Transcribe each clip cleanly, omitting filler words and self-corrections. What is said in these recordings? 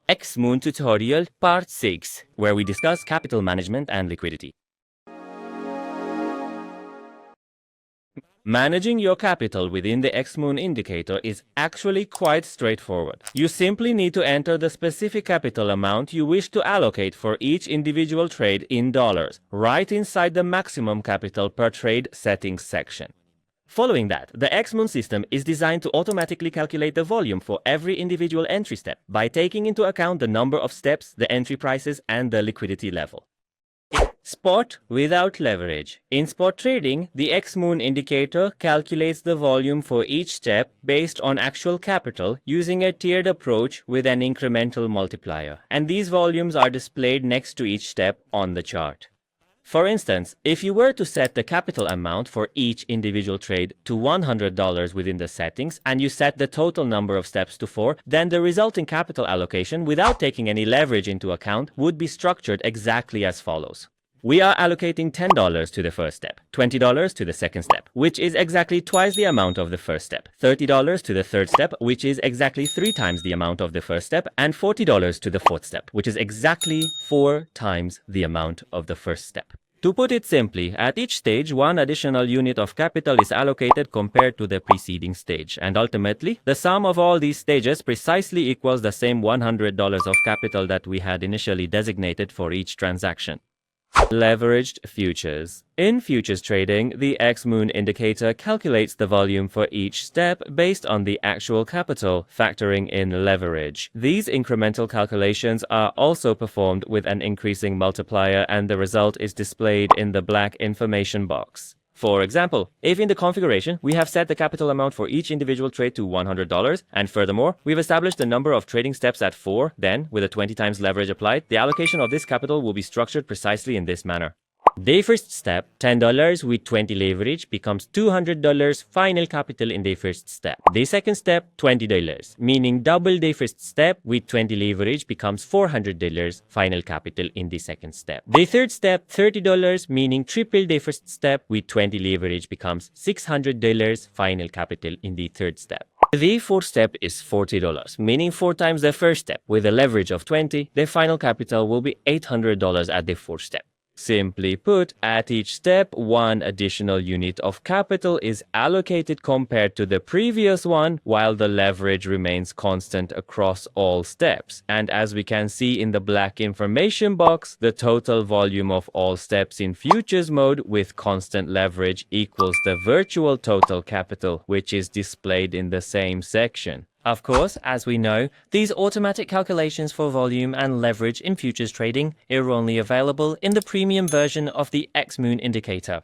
Xmoon Tutorial Part 6, where we discuss capital management and liquidity. Managing your capital within the Xmoon indicator is actually quite straightforward. You simply need to enter the specific capital amount you wish to allocate for each individual trade in dollars, right inside the maximum capital per trade settings section. Following that, the Xmoon system is designed to automatically calculate the volume for every individual entry step by taking into account the number of steps, the entry prices, and the liquidity level. Spot without leverage. In spot trading, the Xmoon indicator calculates the volume for each step based on actual capital using a tiered approach with an incremental multiplier, and these volumes are displayed next to each step on the chart. For instance, if you were to set the capital amount for each individual trade to $100 within the settings and you set the total number of steps to 4, then the resulting capital allocation without taking any leverage into account would be structured exactly as follows. We are allocating $10 to the first step, $20 to the second step, which is exactly twice the amount of the first step, $30 to the third step, which is exactly 3 times the amount of the first step, and $40 to the fourth step, which is exactly 4 times the amount of the first step. To put it simply, at each stage, 1 additional unit of capital is allocated compared to the preceding stage, and ultimately, the sum of all these stages precisely equals the same $100 of capital that we had initially designated for each transaction. Leveraged futures. In futures trading, the Xmoon indicator calculates the volume for each step based on the actual capital, factoring in leverage. These incremental calculations are also performed with an increasing multiplier, and the result is displayed in the black information box. For example, if in the configuration we have set the capital amount for each individual trade to $100, and furthermore, we've established the number of trading steps at 4, then, with a 20 times leverage applied, the allocation of this capital will be structured precisely in this manner. Day first step, $10 with 20 leverage becomes $200 final capital in day first step. Day second step, $20, meaning double day first step with 20 leverage becomes $400 final capital in the second step. Day third step, $30, meaning triple day first step with 20 leverage becomes $600 final capital in the third step. The fourth step is $40, meaning 4 times the first step. With a leverage of 20, the final capital will be $800 at the fourth step. Simply put, at each step, 1 additional unit of capital is allocated compared to the previous one, while the leverage remains constant across all steps. And as we can see in the black information box, the total volume of all steps in futures mode with constant leverage equals the virtual total capital, which is displayed in the same section. Of course, as we know, these automatic calculations for volume and leverage in futures trading are only available in the premium version of the Xmoon indicator.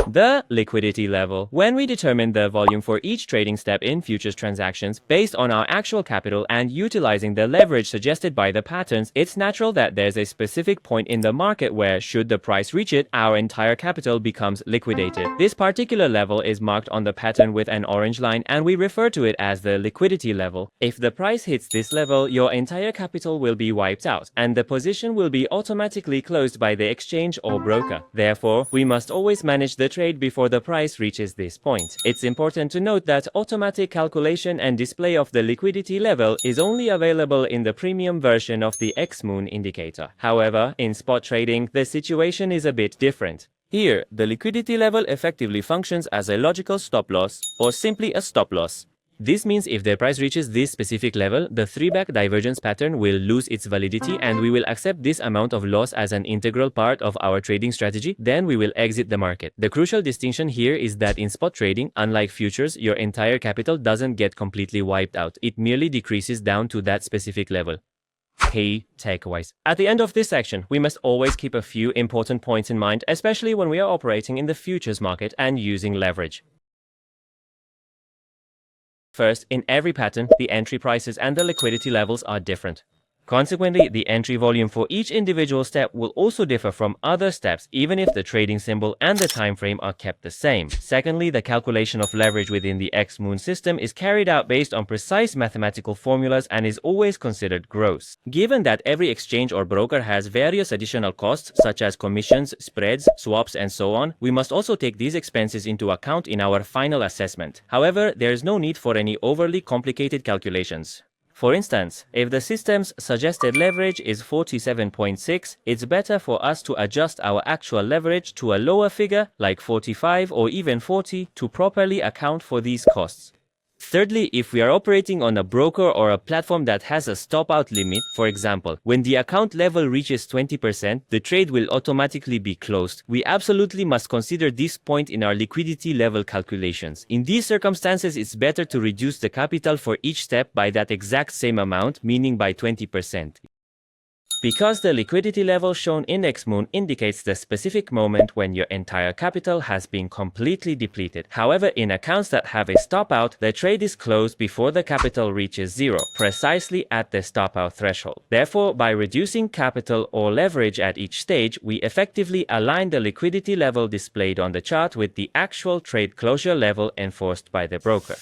The liquidity level. When we determine the volume for each trading step in futures transactions based on our actual capital and utilizing the leverage suggested by the patterns, it's natural that there's a specific point in the market where, should the price reach it, our entire capital becomes liquidated. This particular level is marked on the pattern with an orange line, and we refer to it as the liquidity level. If the price hits this level, your entire capital will be wiped out, and the position will be automatically closed by the exchange or broker. Therefore, we must always manage the trade before the price reaches this point. It's important to note that automatic calculation and display of the liquidity level is only available in the premium version of the Xmoon indicator. However, in spot trading, the situation is a bit different. Here, the liquidity level effectively functions as a logical stop loss, or simply a stop loss. This means if the price reaches this specific level, the 3-back divergence pattern will lose its validity and we will accept this amount of loss as an integral part of our trading strategy, then we will exit the market. The crucial distinction here is that in spot trading, unlike futures, your entire capital doesn't get completely wiped out. It merely decreases down to that specific level. Key takeaways. At the end of this section, we must always keep a few important points in mind, especially when we are operating in the futures market and using leverage. First, in every pattern, the entry prices and the liquidity levels are different. Consequently, the entry volume for each individual step will also differ from other steps, even if the trading symbol and the time frame are kept the same. Secondly, the calculation of leverage within the Xmoon system is carried out based on precise mathematical formulas and is always considered gross. Given that every exchange or broker has various additional costs, such as commissions, spreads, swaps, and so on, we must also take these expenses into account in our final assessment. However, there is no need for any overly complicated calculations. For instance, if the system's suggested leverage is 47.6, it's better for us to adjust our actual leverage to a lower figure like 45 or even 40 to properly account for these costs. Thirdly, if we are operating on a broker or a platform that has a stop-out limit, for example, when the account level reaches 20%, the trade will automatically be closed. We absolutely must consider this point in our liquidity level calculations. In these circumstances, it's better to reduce the capital for each step by that exact same amount, meaning by 20%. Because the liquidity level shown in Xmoon indicates the specific moment when your entire capital has been completely depleted. However, in accounts that have a stop-out, the trade is closed before the capital reaches zero, precisely at the stop-out threshold. Therefore, by reducing capital or leverage at each stage, we effectively align the liquidity level displayed on the chart with the actual trade closure level enforced by the broker.